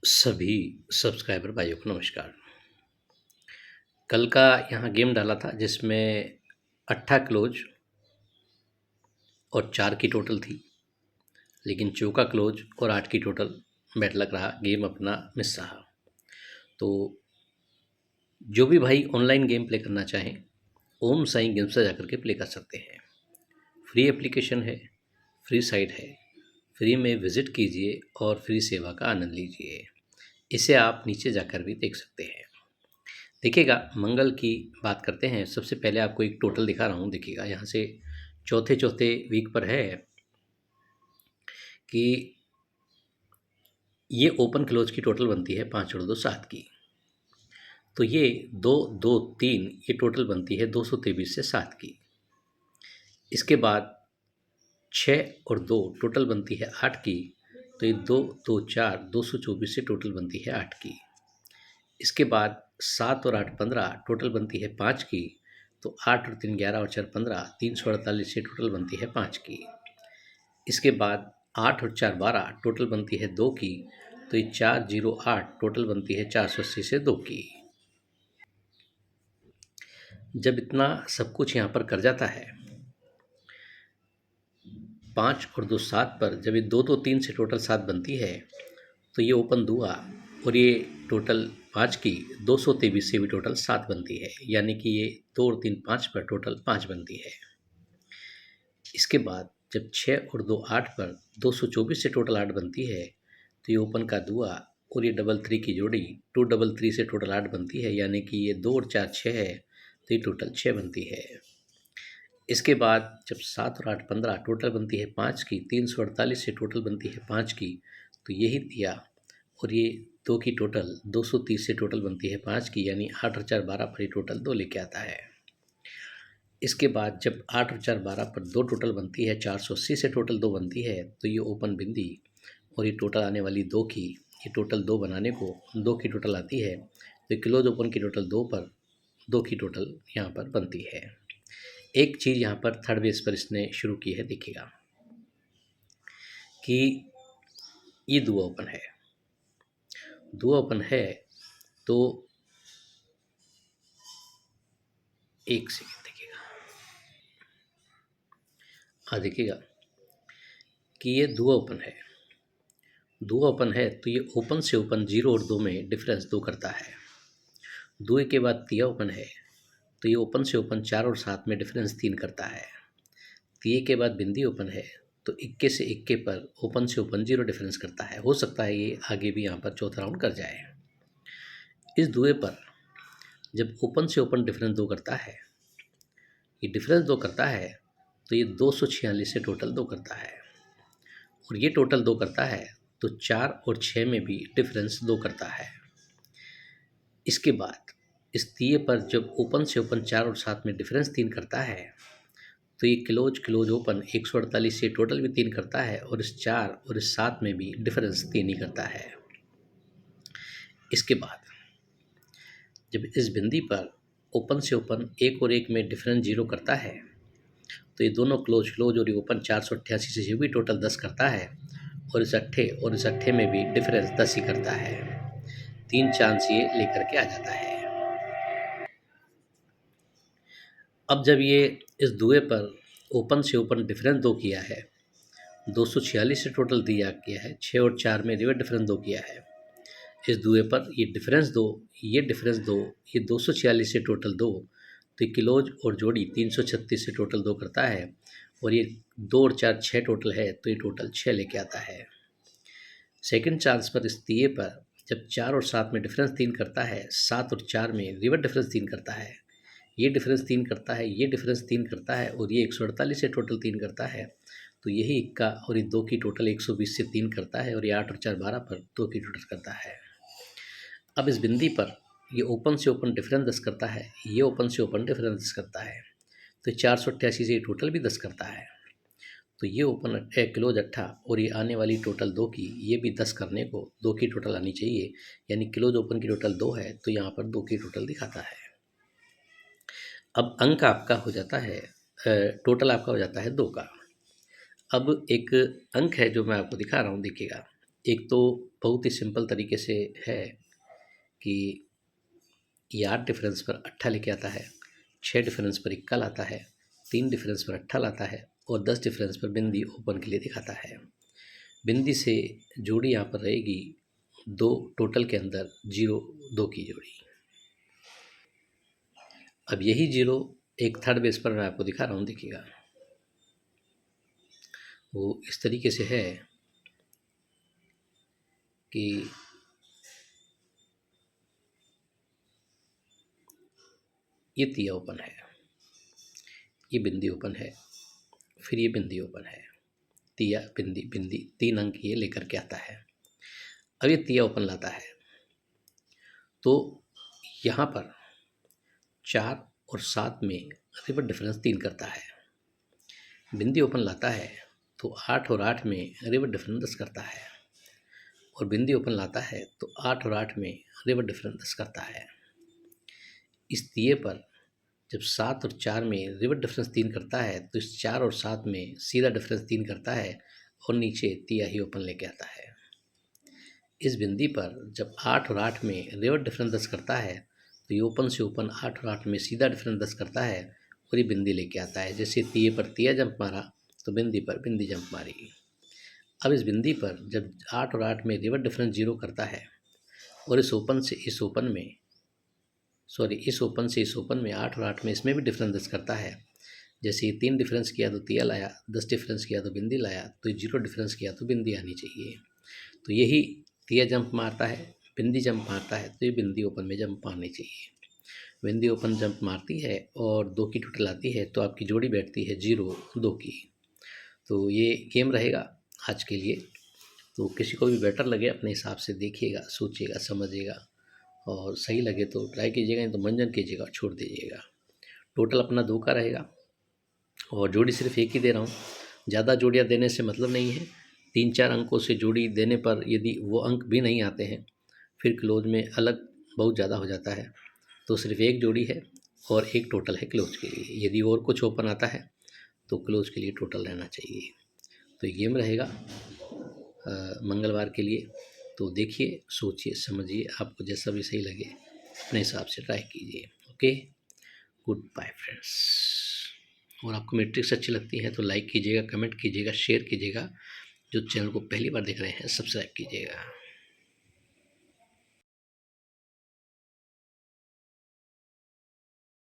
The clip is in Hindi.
सभी सब्सक्राइबर भाइयों को नमस्कार। कल का यहाँ गेम डाला था जिसमें 8 क्लोज और 4 की टोटल थी, लेकिन चौका क्लोज और 8 की टोटल बैड लक रहा, गेम अपना मिस रहा। तो जो भी भाई ऑनलाइन गेम प्ले करना चाहें, ओम साईं गेम्स से जाकर के प्ले कर सकते हैं। फ्री एप्लीकेशन है, फ्री साइट है, फ्री में विजिट कीजिए और फ्री सेवा का आनंद लीजिए। इसे आप नीचे जाकर भी देख सकते हैं। देखिएगा, मंगल की बात करते हैं। सबसे पहले आपको एक टोटल दिखा रहा हूँ। देखिएगा, यहाँ से चौथे चौथे वीक पर है कि ये ओपन क्लोज की टोटल बनती है 5 और 2 7 की। तो ये 2 2 3 ये टोटल बनती है 223 से 7 की। इसके बाद 6 और 2 टोटल बनती है 8 की। तो ये 2 2 4 224 से टोटल बनती है 8 की। इसके बाद 7 और 8 15 टोटल बनती है 5 की। तो 8 और 3 11 और 4 15 348 से टोटल बनती है 5 की। इसके बाद 8 और 4 12 टोटल बनती है 2 की। तो ये 408 टोटल बनती है 480 से 2 की। जब इतना सब कुछ यहाँ पर कर जाता है, 5 और 2 7 पर जब ये 2 2 3 से टोटल 7 बनती है, तो ये ओपन दुआ और ये टोटल 5 की 223 से भी टोटल 7 बनती है, यानी कि ये 2 और 3 5 पर टोटल 5 बनती है। इसके बाद जब 6 और 2 8 पर 224 से टोटल 8 बनती है, तो ये ओपन का दुआ और ये डबल 3 की जोड़ी 233 से टोटल 8 बनती है, यानी कि ये 2 और 4 6 है, तो ये टोटल 6 बनती है। इसके बाद जब 7 और 8 15 टोटल बनती है 5 की, 348 से टोटल बनती है 5 की, तो यही दिया और ये 2 की टोटल 230 से टोटल बनती है 5 की, यानी 8 और 4 12 पर ये टोटल 2 लेके आता है। इसके बाद जब 8 और 4 12 पर 2 टोटल बनती है 480 से टोटल 2 बनती है, तो ये ओपन बिंदी और ये टोटल आने वाली 2 की, ये टोटल 2 बनाने को 2 की टोटल आती है, तो क्लोज ओपन की टोटल 2 पर 2 की टोटल यहाँ पर बनती है। एक चीज़ यहाँ पर थर्ड बेस पर इसने शुरू की है। देखिएगा कि ये दुआ ओपन है, दुआ ओपन है, तो एक सेकेंड देखिएगा, हाँ देखिएगा कि ये दुआ ओपन है, दुआ ओपन है, तो ये ओपन से ओपन 0 और 2 में डिफरेंस 2 करता है। दुए के बाद तिया ओपन है, तो ये ओपन से ओपन 4 और 7 में डिफरेंस 3 करता है। तिये के बाद बिंदी ओपन है, तो इक्के से इक्के पर ओपन से ओपन 0 डिफरेंस करता है। हो सकता है ये आगे भी यहाँ पर चौथा राउंड कर जाए। इस दुए पर जब ओपन से ओपन डिफरेंस 2 करता है, ये डिफरेंस 2 करता है, तो ये 246 से टोटल 2 करता है और ये टोटल 2 करता है, तो 4 और 6 में भी डिफरेंस 2 करता है। इसके बाद इस तिये पर जब ओपन से ओपन 4 और 7 में डिफरेंस 3 करता है, तो ये क्लोज क्लोज ओपन 148 से टोटल भी 3 करता है और इस 4 और इस 7 में भी डिफरेंस 3 ही करता है। इसके बाद जब इस बिंदी पर ओपन से ओपन 1 और 1 में डिफरेंस 0 करता है, तो ये दोनों क्लोज क्लोज और ये ओपन 488 से भी टोटल 10 करता है और इस अट्ठे में भी डिफरेंस 10 ही करता है। 3 चांस ये लेकर के आ जाता है। अब जब ये इस दुए पर ओपन से ओपन डिफरेंस 2 किया है, 246 से टोटल दिया किया है, 6 और 4 में रिवर्स डिफरेंस 2 किया है। इस दुए पर ये डिफरेंस 2, ये डिफरेंस 2, ये 246 से टोटल 2, तो ये क्लोज और जोड़ी 336 से टोटल 2 करता है और ये 2 और 4 6 टोटल है, तो ये टोटल 6 लेके आता है। सेकंड चांस पर इस तिये पर जब 4 और 7 में डिफरेंस 3 करता है, 7 और 4 में रिवर्स डिफरेंस 3 करता है, ये डिफरेंस 3 करता है, ये डिफरेंस 3 करता है और ये 148 से टोटल 3 करता है, तो यही इक्का और ये 2 की टोटल 120 से 3 करता है और ये 8 और 4 12 पर 2 की टोटल करता है। अब इस बिंदी पर ये ओपन से ओपन डिफरेंस 10 करता है, ये ओपन से ओपन डिफरेंस 10 करता है, तो 488 से ये टोटल भी 10 करता है, तो ये ओपन क्लोज 8 और ये आने वाली टोटल 2 की, ये भी 10 करने को 2 की टोटल आनी चाहिए, यानी क्लोज ओपन की टोटल 2 है, तो यहाँ पर 2 की टोटल दिखाता है। अब अंक आपका हो जाता है, टोटल आपका हो जाता है 2 का। अब एक अंक है जो मैं आपको दिखा रहा हूँ, देखिएगा एक तो बहुत ही सिंपल तरीके से है कि ये 8 डिफरेंस पर 8 लेके आता है, 6 डिफरेंस पर इक्का लाता है, 3 डिफरेंस पर 8 लाता है और 10 डिफरेंस पर बिंदी ओपन के लिए दिखाता है। बिंदी से जोड़ी यहाँ पर रहेगी 2, टोटल के अंदर 0 2 की जोड़ी। अब यही 0 एक थर्ड बेस पर मैं आपको दिखा रहा हूँ, देखिएगा वो इस तरीके से है कि ये तिया ओपन है, ये बिंदी ओपन है, फिर ये बिंदी ओपन है, तिया बिंदी बिंदी 3 अंक ये लेकर के आता है। अब ये तिया ओपन लाता है तो यहाँ पर 4 और 7 में रिवर्स डिफरेंस 3 करता है। बिंदी ओपन लाता है तो 8 और 8 में रिवर्स डिफरेंस 10 करता है और बिंदी ओपन लाता है तो 8 और 8 में रिवर्स डिफरेंस 10 करता है। इस तिये पर जब 7 और 4 में रिवर्स डिफरेंस 3 करता है तो इस 4 और 7 में सीधा डिफरेंस 3 करता है और नीचे तिया ही ओपन लेके आता है। इस बिंदी पर जब 8 और 8 में रिवर्स डिफरेंस 10 करता है तो ये ओपन से ओपन 8 और 8 में सीधा डिफरेंस 10 करता है और ये बिंदी लेके आता है। जैसे तिये पर तिया जंप मारा तो बिंदी पर बिंदी जंप मारी। अब इस बिंदी पर जब 8 और 8 में रिवर्स डिफरेंस 0 करता है और इस ओपन से इस ओपन में इस ओपन से इस ओपन में 8 और 8 में इसमें भी डिफरेंस 10 करता है। जैसे ये 3 डिफरेंस किया तो तिया लाया, 10 डिफरेंस किया तो बिंदी लाया, तो ये 0 डिफरेंस किया तो बिंदी आनी चाहिए। तो यही तिया जंप मारता है, बिंदी जंप मारता है तो ये बिंदी ओपन में जंप मारनी चाहिए। बिंदी ओपन जंप मारती है और 2 की टोटल आती है तो आपकी जोड़ी बैठती है 0 2 की। तो ये गेम रहेगा आज के लिए। तो किसी को भी बेटर लगे अपने हिसाब से देखिएगा, सोचिएगा, समझिएगा और सही लगे तो ट्राई कीजिएगा, नहीं तो मंजन कीजिएगा और छोड़ दीजिएगा। टोटल अपना 2 का रहेगा और जोड़ी सिर्फ एक ही दे रहा हूँ। ज़्यादा जोड़ियाँ देने से मतलब नहीं है। 3-4 अंकों से जोड़ी देने पर यदि वो अंक भी नहीं आते हैं फिर क्लोज में अलग बहुत ज़्यादा हो जाता है। तो सिर्फ एक जोड़ी है और एक टोटल है क्लोज के लिए। यदि और कुछ ओपन आता है तो क्लोज के लिए टोटल रहना चाहिए। तो ये गेम रहेगा मंगलवार के लिए। तो देखिए, सोचिए, समझिए, आपको जैसा भी सही लगे अपने हिसाब से ट्राई कीजिए। Okay, good bye friends. और आपको मेरी ट्रिक्स अच्छी लगती हैं तो लाइक कीजिएगा, कमेंट कीजिएगा, शेयर कीजिएगा। जो चैनल को पहली बार देख रहे हैं सब्सक्राइब कीजिएगा।